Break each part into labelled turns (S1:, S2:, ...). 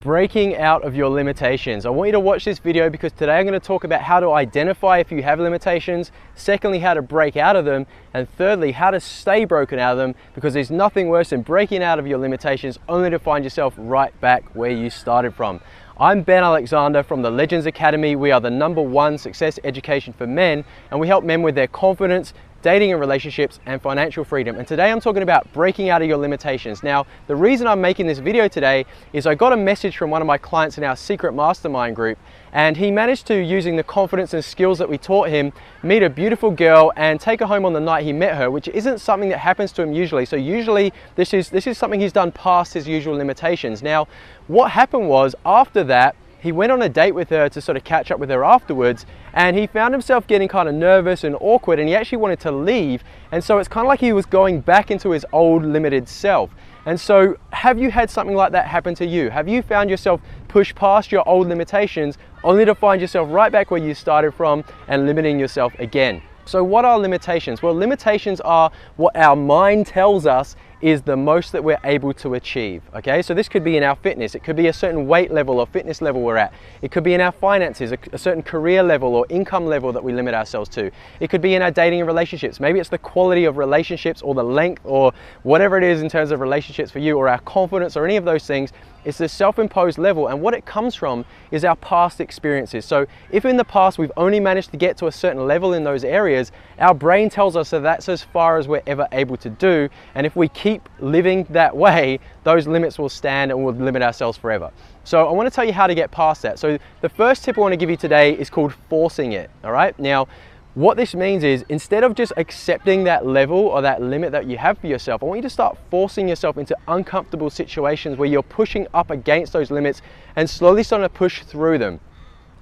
S1: breaking out of your limitations. I want you to watch this video because today I'm going to talk about how to identify if you have limitations, secondly how to break out of them, and thirdly how to stay broken out of them, because there's nothing worse than breaking out of your limitations only to find yourself right back where you started from. I'm Ben Alexander from the Legends Academy. We are the #1 success education for men, and we help men with their confidence, dating and relationships, and financial freedom. And today I'm talking about breaking out of your limitations. Now, the reason I'm making this video today is I got a message from one of my clients in our secret mastermind group, and he managed to, using the confidence and skills that we taught him, meet a beautiful girl and take her home on the night he met her, which isn't something that happens to him usually. So usually this is something he's done past his usual limitations. Now, what happened was, after that, he went on a date with her to sort of catch up with her afterwards, and he found himself getting kind of nervous and awkward, and he actually wanted to leave. And so it's kind of like he was going back into his old limited self. And so have you had something like that happen to you? Have you found yourself push past your old limitations only to find yourself right back where you started from and limiting yourself again? So what are limitations? Well, limitations are what our mind tells us is the most that we're able to achieve, okay? So this could be in our fitness, it could be a certain weight level or fitness level we're at. It could be in our finances, a certain career level or income level that we limit ourselves to. It could be in our dating and relationships. Maybe it's the quality of relationships or the length or whatever it is in terms of relationships for you, or our confidence or any of those things. It's the self-imposed level, and what it comes from is our past experiences. So if in the past we've only managed to get to a certain level in those areas, our brain tells us that that's as far as we're ever able to do, and if we keep living that way, those limits will stand and we'll limit ourselves forever. So I want to tell you how to get past that. So the first tip I want to give you today is called forcing it, all right? Now, what this means is, instead of just accepting that level or that limit that you have for yourself, I want you to start forcing yourself into uncomfortable situations where you're pushing up against those limits and slowly starting to push through them.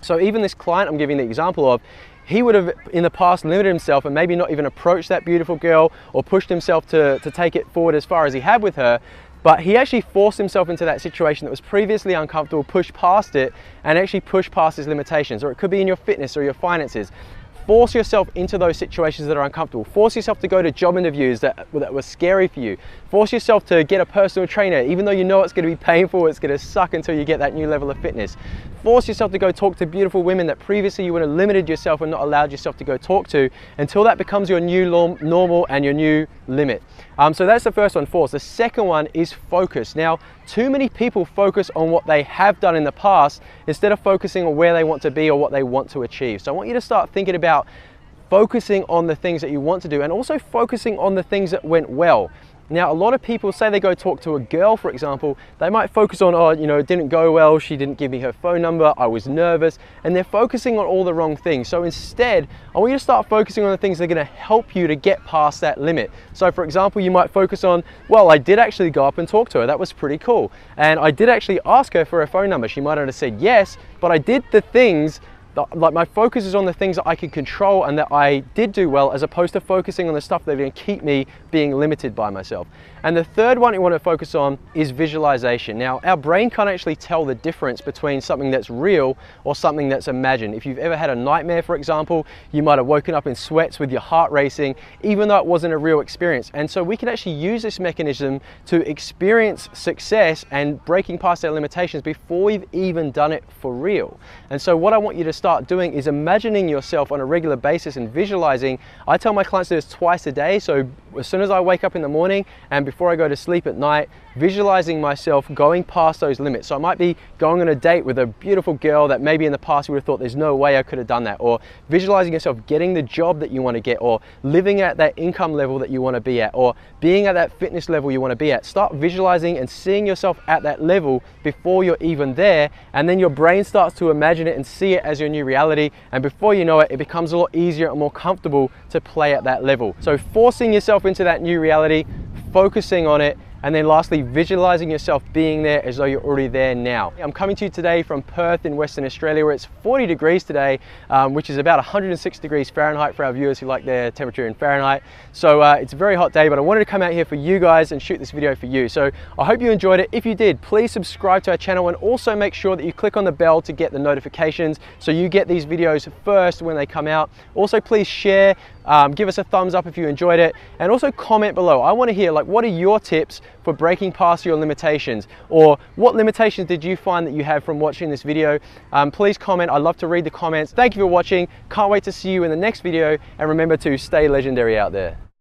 S1: So even this client I'm giving the example of, he would have in the past limited himself and maybe not even approached that beautiful girl or pushed himself to take it forward as far as he had with her. But he actually forced himself into that situation that was previously uncomfortable, pushed past it, and actually pushed past his limitations. Or it could be in your fitness or your finances. Force yourself into those situations that are uncomfortable. Force yourself to go to job interviews that were scary for you. Force yourself to get a personal trainer, even though you know it's going to be painful, it's going to suck until you get that new level of fitness. Force yourself to go talk to beautiful women that previously you would have limited yourself and not allowed yourself to go talk to, until that becomes your new normal and your new limit. So that's the first one, force. The second one is focus. Now, too many people focus on what they have done in the past instead of focusing on where they want to be or what they want to achieve. So I want you to start thinking about focusing on the things that you want to do, and also focusing on the things that went well. Now, a lot of people say they go talk to a girl, for example, they might focus on, oh, you know, it didn't go well, she didn't give me her phone number, I was nervous, and they're focusing on all the wrong things. So instead, I want you to start focusing on the things that are going to help you to get past that limit. So for example, you might focus on, well, I did actually go up and talk to her, that was pretty cool. And I did actually ask her for her phone number. She might not have said yes, but I did the things. Like, my focus is on the things that I can control and that I did do well, as opposed to focusing on the stuff that are going to keep me being limited by myself. And the third one you want to focus on is visualization. Now, our brain can't actually tell the difference between something that's real or something that's imagined. If you've ever had a nightmare, for example, you might have woken up in sweats with your heart racing, even though it wasn't a real experience. And so we can actually use this mechanism to experience success and breaking past our limitations before we've even done it for real. And so what I want you to start doing is imagining yourself on a regular basis and visualizing. I tell my clients to do this twice a day. So as soon as I wake up in the morning and before I go to sleep at night, visualizing myself going past those limits. So I might be going on a date with a beautiful girl that maybe in the past you would have thought there's no way I could have done that, or visualizing yourself getting the job that you want to get, or living at that income level that you want to be at, or being at that fitness level you want to be at. Start visualizing and seeing yourself at that level before you're even there, and then your brain starts to imagine it and see it as your new reality, and before you know it, it becomes a lot easier and more comfortable to play at that level. So forcing yourself into that new reality, focusing on it, and then lastly, visualizing yourself being there as though you're already there now. I'm coming to you today from Perth in Western Australia, where it's 40 degrees today, which is about 106 degrees Fahrenheit for our viewers who like their temperature in Fahrenheit. So it's a very hot day, but I wanted to come out here for you guys and shoot this video for you. So I hope you enjoyed it. If you did, please subscribe to our channel, and also make sure that you click on the bell to get the notifications so you get these videos first when they come out. Also, please share Give us a thumbs up if you enjoyed it, and also comment below. I want to hear, like, what are your tips for breaking past your limitations, or what limitations did you find that you have from watching this video? Please comment. I'd love to read the comments. Thank you for watching. Can't wait to see you in the next video, and remember to stay legendary out there.